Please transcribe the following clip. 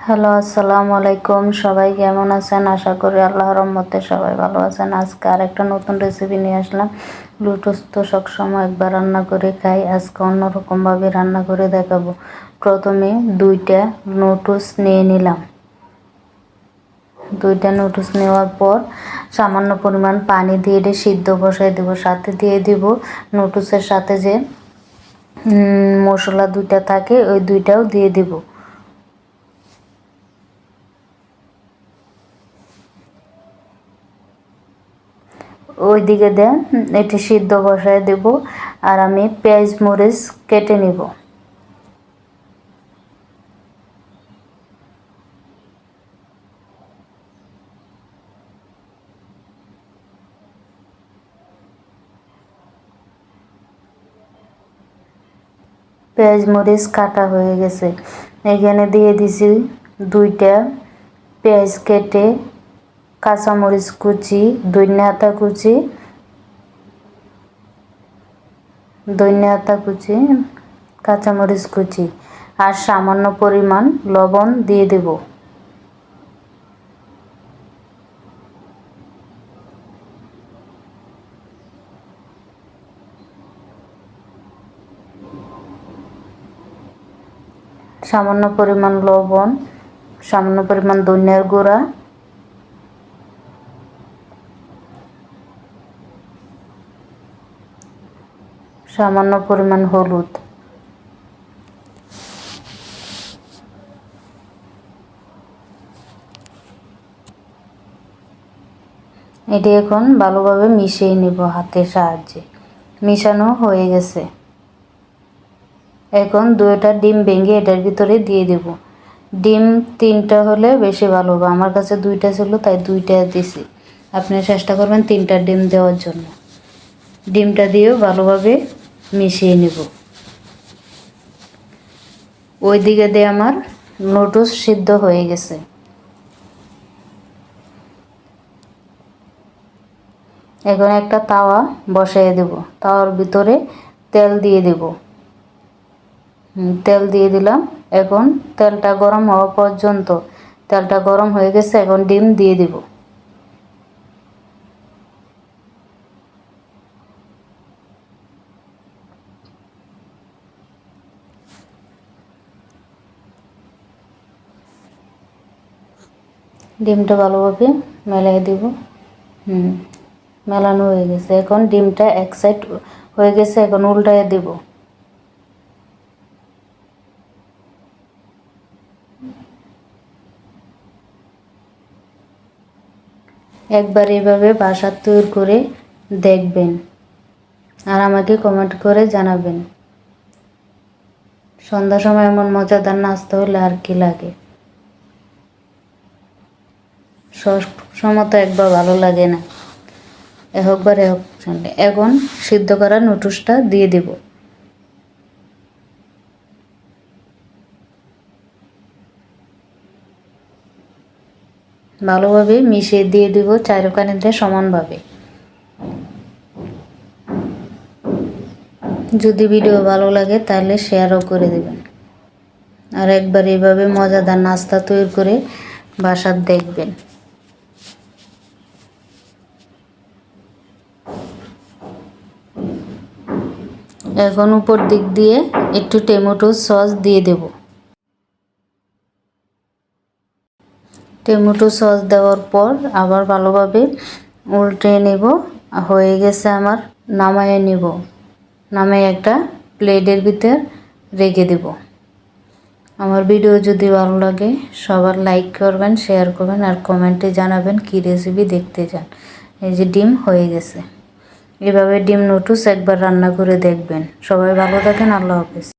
Hello, আসসালামু আলাইকুম। সবাই কেমন আছেন? আশা করি আল্লাহর রহমতে সবাই ভালো আছেন। আজকে আরেকটা নতুন রেসিপি নিয়ে আসলাম। লুটুস তো সবসময় একবার রান্না করে খাই, আজকে অন্যরকমভাবে রান্না করে দেখাবো। প্রথমে দুইটা নুডলস নিয়ে নিলাম। দুইটা নুডলস নেওয়ার পর সামান্য পরিমাণ পানি দিয়ে এটা সিদ্ধ বসাই দেবো। সাথে দিয়ে দিব নুডলসের সাথে যে মশলা দুইটা থাকে ওই দুইটাও দিয়ে দিব। ওই দিকে দেন এটি সিদ্ধ বসায় দেব। আর আমি পেঁয়াজ মরিচ কেটে নিব। পেঁয়াজ মরিচ কাটা হয়ে গেছে। এখানে দিয়ে দিছি দুইটা পেঁয়াজ কেটে, কাঁচামরিচ কুচি, ধনিয়া কুচি, কাঁচামরিচ কুচি আর সামান্য পরিমাণ লবণ দিয়ে দেব। সামান্য পরিমাণ লবণ, সামান্য পরিমাণ ধনিয়ার গুঁড়া, সামান্য পরিমাণ হলুদ। এটি এখন ভালোভাবে মিশিয়ে নিব হাতের সাহায্যে। মিশানো হয়ে গেছে। এখন দুইটা ডিম ভেঙে এটার ভিতরে দিয়ে দেব। ডিম 3টা হলে বেশি ভালো হবে। আমার কাছে 2টা ছিল তাই 2টা দিছি। আপনি চেষ্টা করবেন 3টা ডিম দেওয়ার জন্য। ডিমটা দিয়েও ভালোভাবে মিশিয়ে নেব। ওই দিকে দিয়ে আমার নুডলস সিদ্ধ হয়ে গেছে। এখন একটা তাওয়া বসিয়ে দেব। তাওয়ার ভিতরে তেল দিয়ে দেব। তেল দিয়ে দিলাম। এখন তেলটা গরম হওয়া পর্যন্ত, তেলটা গরম হয়ে গেছে, এখন ডিম দিয়ে দিব। ডিমটা ভালোভাবে মেলাই দিব। মেলানো হয়ে গেছে। এখন ডিমটা এক সাইড হয়ে গেছে, এখন উল্টায় দেব। একবার এভাবে বাসায় তৈরি করে দেখবেন আর আমাকে কমেন্ট করে জানাবেন। সন্ধ্যার সময় এমন মজাদার নাস্তা হলে আর কি লাগে। সব সময় তো একবার ভালো লাগে না, একবার এখন সিদ্ধ করা নুডলসটা দিয়ে দেব। ভালোভাবে মিশিয়ে দিয়ে দিব চারোখানে সমানভাবে। যদি ভিডিও ভালো লাগে তাহলে শেয়ারও করে দেবেন। আর একবার এইভাবে মজাদার নাস্তা তৈরি করে বাসায় দেখবেন। এখন উপর দিক দিয়ে একটু টমেটো সস দিয়ে দেব। টমেটো সস দেওয়ার পর আবার ভালোভাবে উল্টে নেব। হয়ে গেছে আমার। নামায়ে নেব। নামিয়ে একটা প্লেটের ভিতর রেখে দেব। আমার ভিডিও যদি ভালো লাগে সবার লাইক করবেন, শেয়ার করবেন আর কমেন্টে জানাবেন কী রেসিপি দেখতে চান। এই যে ডিম হয়ে গেছে। এভাবে ডিম নুডলস একবার রান্না করে দেখবেন। সবাই ভালো থাকেন। আল্লাহ হাফেজ।